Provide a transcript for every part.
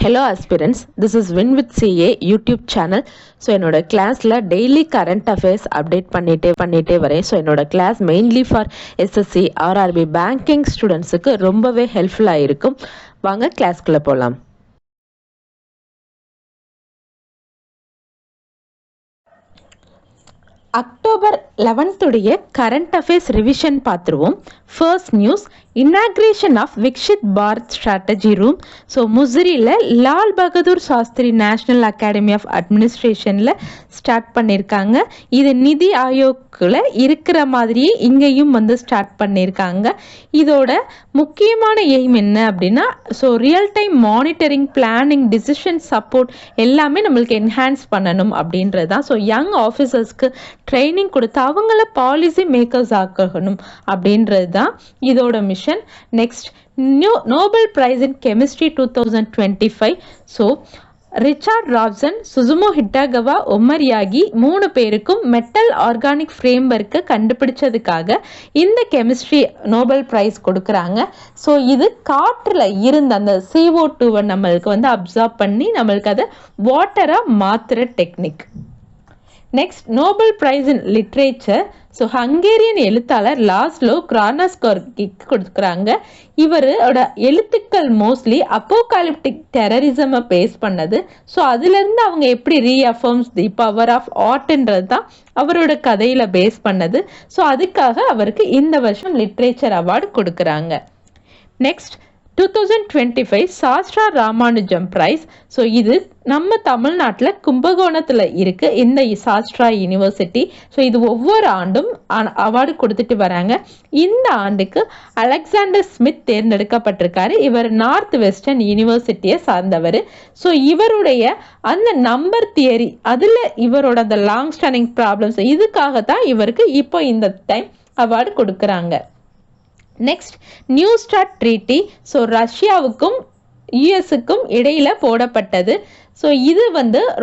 Hello aspirants, this is Win with CA YouTube channel. So என்னோட கிளாஸ்ல daily current affairs update பண்ணிட்டே வரேன். So என்னோட class mainly for SSC RRB banking ஸ்டூடெண்ட்ஸுக்கு ரொம்பவே ஹெல்ப்ஃபுல்லாக இருக்கும். வாங்க கிளாஸ்க்குள்ளே போகலாம். அக்டோபர் 11th உடைய கரண்ட் அஃபேர்ஸ் ரிவிஷன் பார்த்துருவோம். First news, inauguration of Viksit Bharat strategy room. So முசிறியில் Lal Bahadur Shastri national academy of அட்மினிஸ்ட்ரேஷனில் ஸ்டார்ட் பண்ணியிருக்காங்க. இது நிதி ஆயோக்கில் இருக்கிற மாதிரியே இங்கேயும் ஸ்டார்ட் பண்ணியிருக்காங்க. இதோட முக்கியமான எய்ம் என்ன அப்படின்னா, so real time monitoring, planning, decision support எல்லாமே நம்மளுக்கு என்ஹான்ஸ் பண்ணணும் அப்படின்றது தான். ஸோ யங் ஆஃபீஸர்ஸ்க்கு ட்ரைனிங் கொடுத்து அவங்கள பாலிசி மேக்கர்ஸ் ஆக்கணும் அப்படின்றது தான் இதோட mission. Next, Nobel prize in chemistry 2025. So Richard Robson, Susumu Kitagawa, Omar Yaghi 3 பேருக்கும் மெட்டல் ஆர்கானிக் ஃப்ரேம்வொர்க்கை கண்டுபிடிச்சதுக்காக இந்த கெமிஸ்ட்ரி நோபல் பிரைஸ் கொடுக்குறாங்க. ஸோ இது காற்றில் இருந்த அந்த CO2 நம்மளுக்கு அப்சார்ப் பண்ணி நம்மளுக்கு அதை வாட்டராக மாற்றுற technique. Next, Nobel prize in literature. So Hungarian எழுத்தாளர் லாஸ்லோ கிரானஸ்கோர்கிக்கு கொடுக்குறாங்க. இவரோட எழுத்துக்கள் மோஸ்ட்லி அப்போகாலிப்டிக் டெரரிசமை பேஸ் பண்ணது. ஸோ அதுலேருந்து அவங்க எப்படி ரீஅஃபர்ம்ஸ் தி பவர் ஆஃப் ஆர்ட்ன்றது தான் அவரோட கதையில் பேஸ் பண்ணது. ஸோ அதுக்காக அவருக்கு இந்த வருஷம் லிட்ரேச்சர் அவார்டு கொடுக்குறாங்க. Next, 2025 SASTRA Ramanujan prize. So இது நம்ம தமிழ்நாட்டில் கும்பகோணத்தில் இருக்குது இந்த சாஸ்திரா யூனிவர்சிட்டி. ஸோ இது ஒவ்வொரு ஆண்டும் அவார்டு கொடுத்துட்டு வராங்க. இந்த ஆண்டுக்கு அலெக்சாண்டர் ஸ்மித் தேர்ந்தெடுக்கப்பட்டிருக்காரு. இவர் நார்த் வெஸ்டர்ன் யூனிவர்சிட்டியை சார்ந்தவர். ஸோ இவருடைய அந்த நம்பர் தியரி, அதில் இவரோட அந்த லாங் ஸ்டாண்டிங் ப்ராப்ளம்ஸ், இதுக்காக தான் இவருக்கு இப்போ இந்த டைம் அவார்டு கொடுக்குறாங்க. Next, new start treaty. So ரஷ்யாவுக்கும் யுஎஸ்க்கும் இடையில போடப்பட்டது. ஸோ இது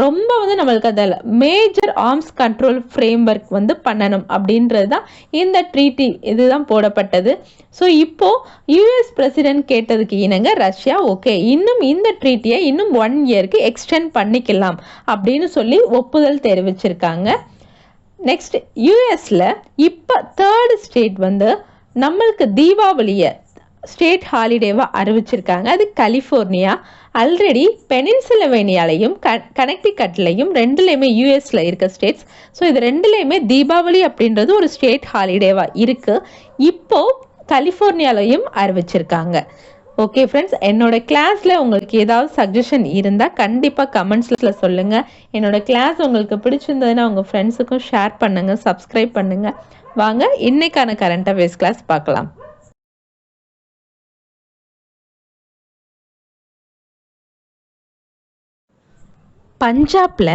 ரொம்ப நம்மளுக்கு அதில் மேஜர் ஆர்ம்ஸ் கண்ட்ரோல் ஃப்ரேம்வொர்க் பண்ணணும் அப்படின்றது தான் இந்த ட்ரீட்டி இதுதான் போடப்பட்டது. ஸோ இப்போ யுஎஸ் பிரசிடென்ட் கேட்டதுக்கு இணங்க ரஷ்யா ஓகே இன்னும் இந்த ட்ரீட்டியை இன்னும் 1 இயருக்கு எக்ஸ்டெண்ட் பண்ணிக்கலாம் அப்படின்னு சொல்லி ஒப்புதல் தெரிவிச்சிருக்காங்க. நெக்ஸ்ட், யுஎஸ்ல இப்போ 3rd ஸ்டேட் நம்மளுக்கு தீபாவளியை ஸ்டேட் ஹாலிடேவாக அறிவிச்சிருக்காங்க. அது கலிஃபோர்னியா. ஆல்ரெடி பெனின்சில்வேனியாலையும் கனெக்டிகட்லையும் 2லேயுமே யூஎஸில் இருக்க ஸ்டேட்ஸ். ஸோ இது 2லேயுமே தீபாவளி அப்படின்றது ஒரு ஸ்டேட் ஹாலிடேவாக இருக்குது. இப்போது கலிஃபோர்னியாலையும் அறிவிச்சிருக்காங்க. ஓகே ஃப்ரெண்ட்ஸ், என்னோட கிளாஸில் உங்களுக்கு ஏதாவது சஜஷன் இருந்தால் கண்டிப்பாக கமெண்ட்ஸில் சொல்லுங்கள். என்னோட கிளாஸ் உங்களுக்கு பிடிச்சிருந்ததுன்னா உங்கள் ஃப்ரெண்ட்ஸுக்கும் ஷேர் பண்ணுங்கள், சப்ஸ்கிரைப் பண்ணுங்கள். வாங்க இன்னைக்கான கரண்ட் அஃபேர்ஸ் கிளாஸ் பார்க்கலாம். பஞ்சாப்ல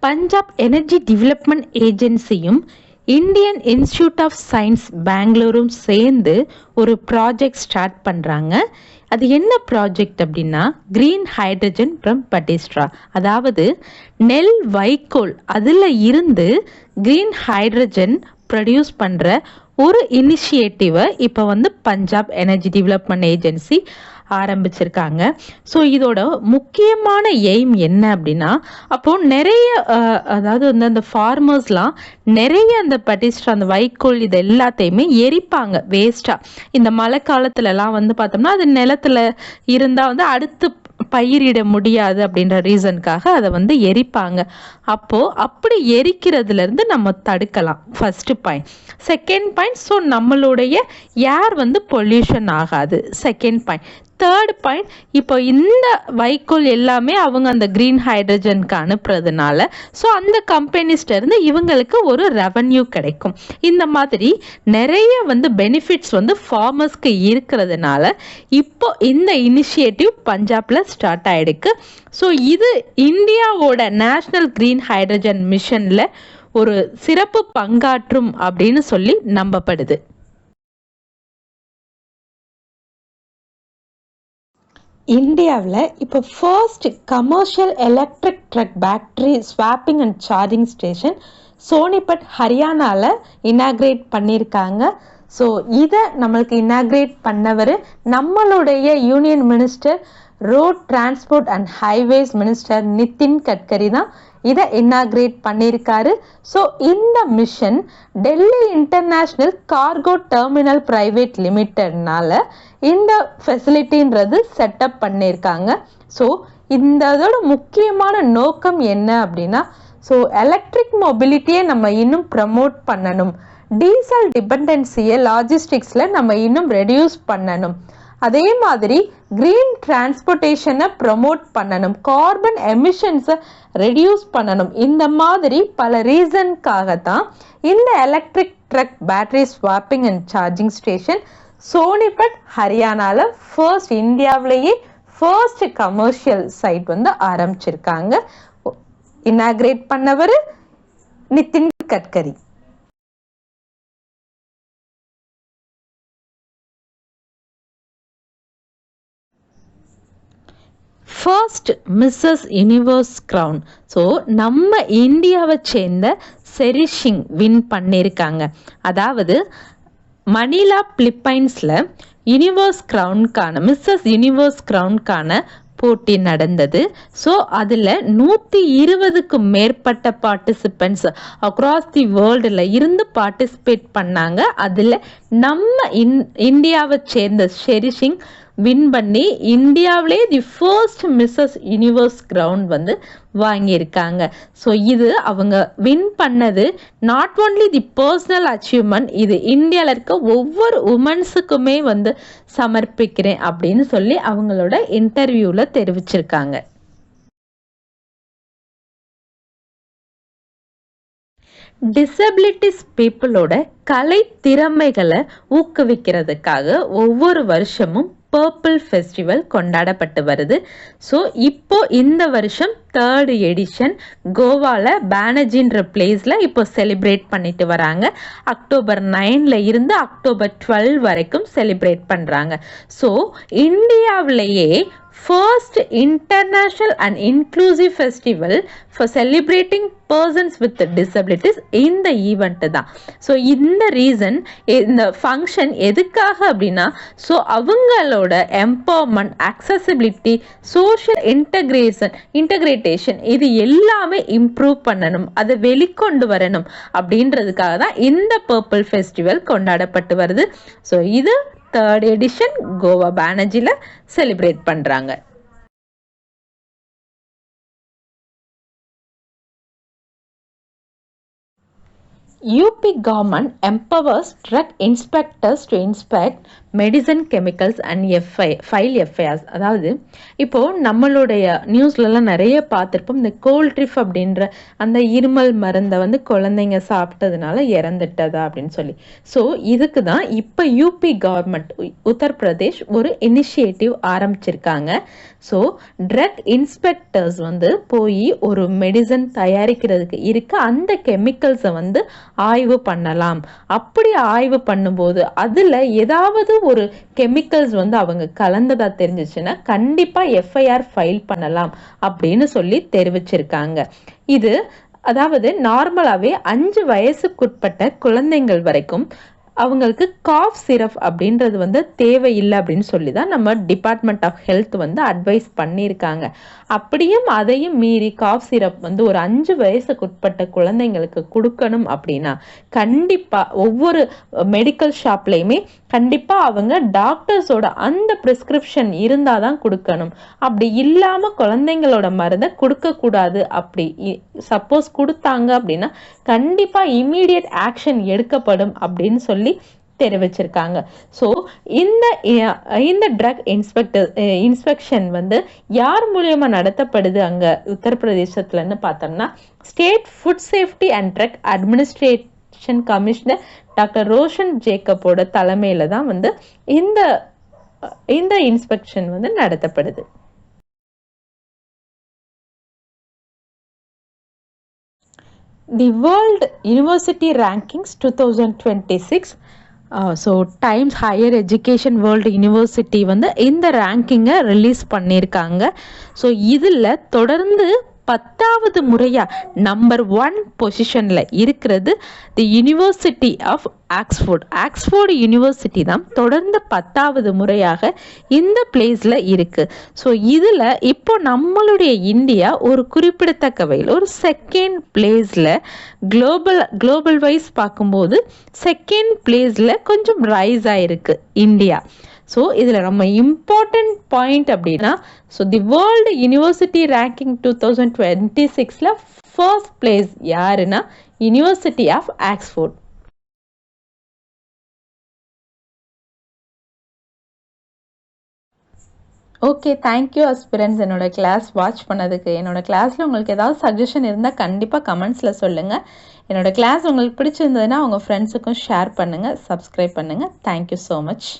பஞ்சாப் எனர்ஜி டெவலப்மெண்ட் ஏஜென்சியும் இந்தியன் இன்ஸ்டிடியூட் ஆஃப் சயின்ஸ் பெங்களூரும் சேர்ந்து ஒரு ப்ராஜெக்ட் ஸ்டார்ட் பண்ணுறாங்க. அது என்ன ப்ராஜெக்ட் அப்படின்னா, கிரீன் ஹைட்ரஜன் ஃப்ரம் பட்டிஸ்ட்ரா. அதாவது நெல் வைக்கோல் அதில் இருந்து கிரீன் ஹைட்ரஜன் ப்ரொடியூஸ் பண்ணுற ஒரு இனிஷியேட்டிவை இப்போ பஞ்சாப் எனர்ஜி டெவலப்மெண்ட் ஏஜென்சி ஆரம்பிச்சிருக்காங்க. ஸோ இதோட முக்கியமான எய்ம் என்ன அப்படின்னா, அப்போது நிறைய அதாவது அந்த ஃபார்மர்ஸ்லாம் நிறைய அந்த பட்டிஸ்ட்ரா அந்த வைக்கோல் இது எல்லாத்தையுமே எரிப்பாங்க வேஸ்ட்டாக. இந்த மழை காலத்துலலாம் பார்த்தோம்னா அது நிலத்தில் இருந்தால் அடுத்து பயிரிட முடியாது அப்படின்ற ரீசனுக்காக அதை எரிப்பாங்க. அப்போது அப்படி எரிக்கிறதுலேருந்து நம்ம தடுக்கலாம். First point. Second point, so நம்மளுடைய ஏர் பொல்யூஷன் ஆகாது. Second point. தேர்ட் பாயிண்ட், இப்போ இந்த வைக்கோல் எல்லாமே அவங்க அந்த கிரீன் ஹைட்ரஜனுக்கு அனுப்புறதுனால ஸோ அந்த கம்பெனிஸ்ட இருந்து இவங்களுக்கு ஒரு ரெவன்யூ கிடைக்கும். இந்த மாதிரி நிறைய பெனிஃபிட்ஸ் ஃபார்மர்ஸ்க்கு இருக்கிறதுனால இப்போ இந்த இனிஷியேட்டிவ் பஞ்சாப்ல ஸ்டார்ட் ஆயிடுக்கு. ஸோ இது இந்தியாவோட நேஷனல் கிரீன் ஹைட்ரஜன் மிஷன்ல ஒரு சிறப்பு பங்காற்றும் அப்படின்னு சொல்லி நம்பப்படுது. இந்தியாவில் இப்போ first commercial electric truck battery swapping and charging station Sonipat ஹரியானாவில் இனாக்ரேட் பண்ணியிருக்காங்க. ஸோ இதை நம்மளுக்கு இனாக்ரேட் பண்ணவர் நம்மளுடைய union minister road transport and highways minister Nitin Gadkari தான் இதை இனாக்ரேட் பண்ணியிருக்காரு. ஸோ இந்த mission Delhi international cargo terminal private லிமிட்டட்னால இந்த ஃபெசிலிட்டின்றது செட்டப் பண்ணியிருக்காங்க. ஸோ இதோட முக்கியமான நோக்கம் என்ன அப்படின்னா, ஸோ எலக்ட்ரிக் மொபிலிட்டியை நம்ம இன்னும் ப்ரமோட் பண்ணணும், டீசல் டிபெண்டன்சியை லாஜிஸ்டிக்ஸில் நம்ம இன்னும் ரெடியூஸ் பண்ணணும், அதே மாதிரி கிரீன் டிரான்ஸ்போர்ட்டேஷனை ப்ரமோட் பண்ணணும், கார்பன் எமிஷன்ஸை ரெடியூஸ் பண்ணணும். இந்த மாதிரி பல ரீசனுக்காக தான் இந்த electric truck battery swapping and charging station Sonipat ஹரியானாவில் ஃபர்ஸ்ட் இந்தியாவிலேயே ஃபர்ஸ்ட் கமர்ஷியல் சைட் வந்து ஆரம்பிச்சிருக்காங்க. இனாக்ரேட் பண்ணவர் Nitin Gadkari. First Mrs universe crown. So நம்ம இந்தியாவை சேர்ந்த செரிஷிங் வின் பண்ணியிருக்காங்க. அதாவது மணிலா பிலிப்பைன்ஸில் யூனிவர்ஸ் கிரவுனுக்கான மிஸ்ஸஸ் யூனிவர்ஸ் கிரவுனுக்கான போட்டி நடந்தது. ஸோ அதில் 120க்கும் மேற்பட்ட பார்ட்டிசிபெண்ட்ஸ் அக்ராஸ் தி வேர்ல்டில் இருந்து பார்ட்டிசிபேட் பண்ணாங்க. அதில் நம்ம இந்தியாவை சேர்ந்த செரிஷிங் வின் பண்ணி இந்தியாவிலே the first Mrs universe ground வந்து வாங்கியிருக்காங்க. ஸோ இது அவங்க வின் பண்ணது not only the personal achievement, இது இந்தியாவில் இருக்க ஒவ்வொரு உமன்ஸுக்குமே வந்து சமர்ப்பிக்கிறேன் அப்படின்னு சொல்லி அவங்களோட இன்டர்வியூவில் தெரிவிச்சிருக்காங்க. டிசபிலிட்டிஸ் பீப்புளோட கலை திறமைகளை ஊக்குவிக்கிறதுக்காக ஒவ்வொரு வருஷமும் பர்பிள் ஃபெஸ்டிவல் கொண்டாடப்பட்டு வருது. ஸோ இப்போ இந்த வருஷம் 3rd எடிஷன் கோவாவில் பேனர்ஜின்ற பிளேஸில் இப்போ செலிப்ரேட் பண்ணிட்டு வராங்க. அக்டோபர் 9ல் இருந்து அக்டோபர் 12 வரைக்கும் செலிப்ரேட் பண்ணுறாங்க. ஸோ இந்தியாவிலேயே first international and inclusive festival for celebrating persons with disabilities இந்த ஈவெண்ட்டு தான். ஸோ இந்த ரீசன் இந்த ஃபங்க்ஷன் எதுக்காக அப்படின்னா, ஸோ அவங்களோட எம்பவர்மெண்ட், அக்சசிபிலிட்டி, சோஷியல் இன்டகிரேட்டேஷன் இது எல்லாமே இம்ப்ரூவ் பண்ணணும், அதை வெளிக்கொண்டு வரணும் அப்படின்றதுக்காக தான் இந்த பர்பிள் ஃபெஸ்டிவல் கொண்டாடப்பட்டு வருது. ஸோ இது 3rd எடிஷன் கோவா பேனர்ஜியில் செலிப்ரேட் பண்ணுறாங்க. UP government empowers drug inspectors to inspect medicine chemicals and file FIRs. அதாவது இப்போது நம்மளுடைய நியூஸ்லலாம் நிறைய பார்த்துருப்போம், இந்த கோல்ட்ரிஃப் அப்படின்ற அந்த இருமல் மருந்தை வந்து குழந்தைங்க சாப்பிட்டதுனால இறந்துட்டதா அப்படின்னு சொல்லி. ஸோ இதுக்கு தான் இப்போ யூபி கவர்மெண்ட் உத்தரப்பிரதேஷ் ஒரு இனிஷியேட்டிவ் ஆரம்பிச்சிருக்காங்க. ஸோ ட்ரக் இன்ஸ்பெக்டர்ஸ் வந்து போய் ஒரு மெடிசன் தயாரிக்கிறதுக்கு இருக்க அந்த கெமிக்கல்ஸை வந்து ஆய்வு பண்ணலாம். அப்படி ஆய்வு பண்ணும்போது அதில் ஏதாவது ஒரு கெமிக்கல்ஸ் வந்து அவங்க கலந்ததா தெரிஞ்சிச்சுன்னா கண்டிப்பா எஃப்ஐஆர் ஃபைல் பண்ணலாம் அப்படின்னு சொல்லி தெரிவிச்சிருக்காங்க. இது அதாவது நார்மலாவே 5 வயசுக்குட்பட்ட குழந்தைகள் வரைக்கும் அவங்களுக்கு காஃப் சிரப் அப்படின்றது வந்து தேவையில்லை அப்படின்னு சொல்லி தான் நம்ம டிபார்ட்மெண்ட் ஆஃப் ஹெல்த் வந்து அட்வைஸ் பண்ணியிருக்காங்க. அப்படியும் அதையும் மீறி காஃப் சிரப் வந்து ஒரு 5 வயசுக்குட்பட்ட குழந்தைங்களுக்கு கொடுக்கணும் அப்படின்னா கண்டிப்பாக ஒவ்வொரு மெடிக்கல் ஷாப்லையுமே கண்டிப்பாக அவங்க டாக்டர்ஸோட அந்த ப்ரிஸ்கிரிப்ஷன் இருந்தால் தான் கொடுக்கணும். அப்படி இல்லாமல் குழந்தைங்களோட மருந்தை கொடுக்கக்கூடாது. அப்படி சப்போஸ் கொடுத்தாங்க அப்படின்னா கண்டிப்பாக இம்மீடியட் ஆக்ஷன் எடுக்கப்படும் அப்படின்னு சொல்லி தெரிவிச்சிருக்காங்க. ஸோ இந்த ட்ரக் இன்ஸ்பெக்ஷன் வந்து யார் மூலியமா நடத்தப்படுது அங்க உத்தரப்பிரதேசத்துலன்னு பார்த்தோம்னா, state food safety and drug administration commissioner doctor Roshan ஜேக்கபோட தலைமையில தான் வந்து இந்த இன்ஸ்பெக்ஷன் வந்து நடத்தப்படுது. The World University Rankings 2026 so Times Higher Education world university வந்து இந்த ரேங்கிங்கை ரிலீஸ் பண்ணியிருக்காங்க. ஸோ இதில் தொடர்ந்து 10வது முறையா நம்பர் 1 பொசிஷன்ல இருக்கிறது the university of Oxford university தான் தொடர்ந்து 10வது முறையாக இந்த பிளேஸ்ல இருக்கு. ஸோ இதுல இப்போ நம்மளுடைய இந்தியா ஒரு குறிப்பிடத்தக்க வகையில் ஒரு செகண்ட் பிளேஸ்ல குளோபல் வைஸ் பார்க்கும்போது செகண்ட் பிளேஸ்ல கொஞ்சம் ரைஸ் ஆயிருக்கு இந்தியா. ஸோ இதில் நம்ம இம்பார்ட்டன்ட் பாயிண்ட் அப்படின்னா, so the world university ranking 2026ல ஃபர்ஸ்ட் பிளேஸ் யாருன்னா university of Oxford. Okay, thank you aspirants என்னோட கிளாஸ் வாட்ச் பண்ணதுக்கு. என்னோட கிளாஸில் உங்களுக்கு ஏதாவது சஜஷன் இருந்தால் கண்டிப்பாக கமெண்ட்ஸில் சொல்லுங்கள். என்னோட கிளாஸ் உங்களுக்கு பிடிச்சிருந்ததுன்னா உங்கள் ஃப்ரெண்ட்ஸுக்கும் ஷேர் பண்ணுங்கள், சப்ஸ்கிரைப் பண்ணுங்கள். Thank you so much.